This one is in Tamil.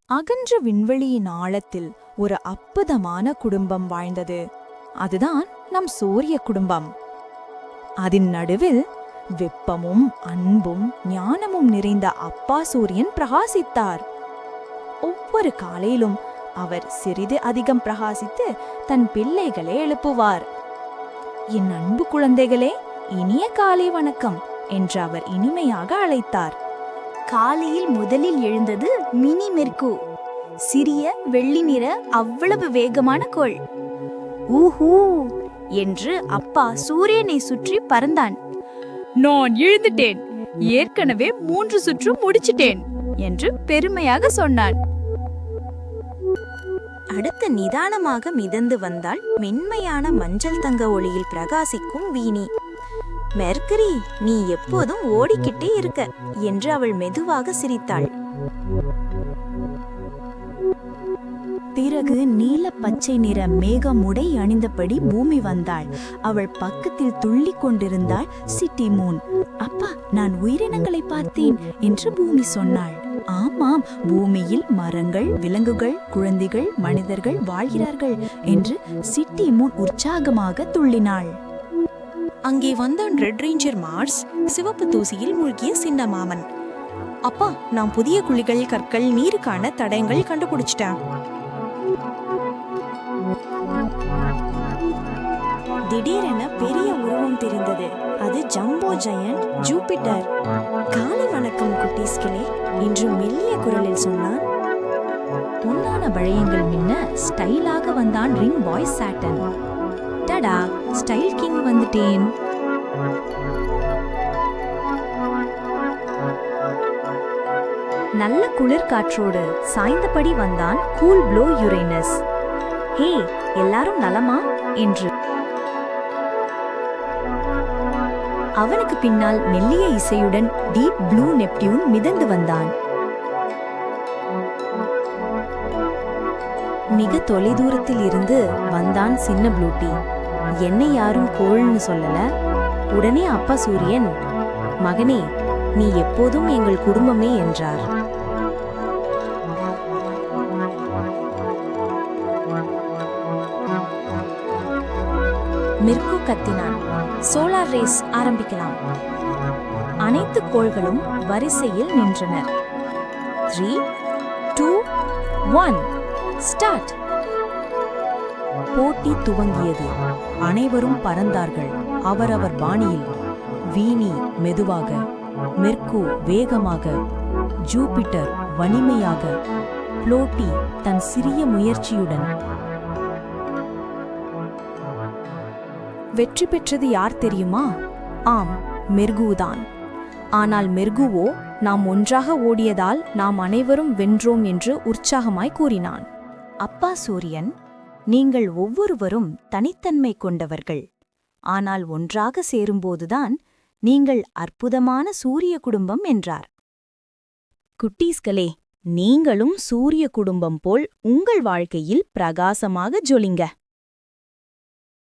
அகன்ற விண்வெளியின் ஆழத்தில் ஒரு அற்புதமான குடும்பம் வாழ்ந்தது. அதுதான் நம் சூரிய குடும்பம். அதன் நடுவில் வெப்பமும் அன்பும் ஞானமும் நிறைந்த அப்பா சூரியன் பிரகாசித்தார். ஒவ்வொரு காலையிலும் அவர் சிறிது அதிகம் பிரகாசித்து தன் பிள்ளைகளை எழுப்புவார். என் அன்பு குழந்தைகளே, இனிய காலை வணக்கம் என்று அவர் இனிமையாக அழைத்தார். காலையில் முதலில் எழுந்தது மினி மெர்கு. சிறிய வெள்ளி நிற அவ்வளவு வேகமான கோள். ஊஹூ என்று அப்பா சூரியனை சுற்றி பறந்தான். நான் எழுந்துட்டேன், ஏற்கனவே 3 சுற்று முடிச்சிட்டேன் என்று பெருமையாக சொன்னான். அடுத்து நிதானமாக மிதந்து வந்தாள் மென்மையான மஞ்சள் தங்க ஒளியில் பிரகாசிக்கும் வீணி. மெர்க்கரி, நீ எப்போதும் ஓடிக்கிட்டே இருக்க என்று அவள் மெதுவாக சிரித்தாள். பிறகு நீல பச்சை நிற மேகமுடை அணிந்தபடி பூமி வந்தாள். அவள் பக்கத்தில் துள்ளிக் கொண்டிருந்தாள் சிட்டி மூன். அப்பா, நான் உயிரினங்களை பார்த்தேன் என்று பூமி சொன்னாள். ஆமாம், பூமியில் மரங்கள், விலங்குகள், குழந்தைகள், மனிதர்கள் வாழ்கிறார்கள் என்று சிட்டி மூன் உற்சாகமாக துள்ளினாள். அங்கே வந்தான் ரெட் ரேஞ்சர் மார்ஸ், சிவப்பு தூசியில் மூழ்கிய சின்ன மாமன். அப்பா, நான் புதிய குழிகள், கற்கள், நீருக்கான தடயங்கள் கண்டுபிடிச்சிட்டேன். திடீரென பெரிய உருவம் தெரிந்தது. அது ஜம்போ ஜெயண்ட் ஜூபிட்டர். காலை வணக்கம் குட்டீஸ்களே என்று மெல்லிய குரலில் சொன்னான். பொன்னான வளையங்கள் மின்ன ஸ்டைலாக வந்தான் ரிங் பாய் சாட்டன். டடா, ஸ்டைல் கிங் வந்துட்டேன். நல்ல குளிர் காற்றோடு சாய்ந்தபடி வந்தான் கூல் ப்ளோ யுரேனஸ். ஹே, எல்லாரும் நலமா என்று. அவனுக்கு பின்னால் மெல்லிய இசையுடன் டீப் ப்ளூ நெப்டியூன் மிதந்து வந்தான். மிக தொலைதூரத்தில் இருந்து வந்தான் சின்ன ப்ளூட்டி. என்னை யாரும் கோள்னு சொல்லல. உடனே அப்பா சூரியன், மகனே, நீ எப்போதும் எங்கள் குடும்பமே என்றார். மெர்கு கத்தினான். சோலார் ரேஸ் ஆரம்பிக்கலாம். அனைத்து கோள்களும் வரிசையில் நின்றனர். 3, 2, 1 ஸ்டார்ட். போட்டி துவங்கியது. அனைவரும் பறந்தார்கள் அவரவர் பாணியில். வீணி மெதுவாக, மெர்கு வேகமாக, ஜூபிட்டர் வலிமையாக, ப்ளோட்டி தன் சிறிய முயற்சியுடன். வெற்றி பெற்றது யார் தெரியுமா? ஆம், மெர்குதான். ஆனால் மெர்குவோ நாம் ஒன்றாக ஓடியதால் நாம் அனைவரும் வென்றோம் என்று உற்சாகமாய் கூறினான். அப்பா சூரியன், நீங்கள் ஒவ்வொருவரும் தனித்தன்மை கொண்டவர்கள். ஆனால் ஒன்றாக சேரும்போதுதான் நீங்கள் அற்புதமான சூரிய குடும்பம் என்றார். குட்டீஸ்களே, நீங்களும் சூரிய குடும்பம் போல் உங்கள் வாழ்க்கையில் பிரகாசமாக ஜொலிங்க.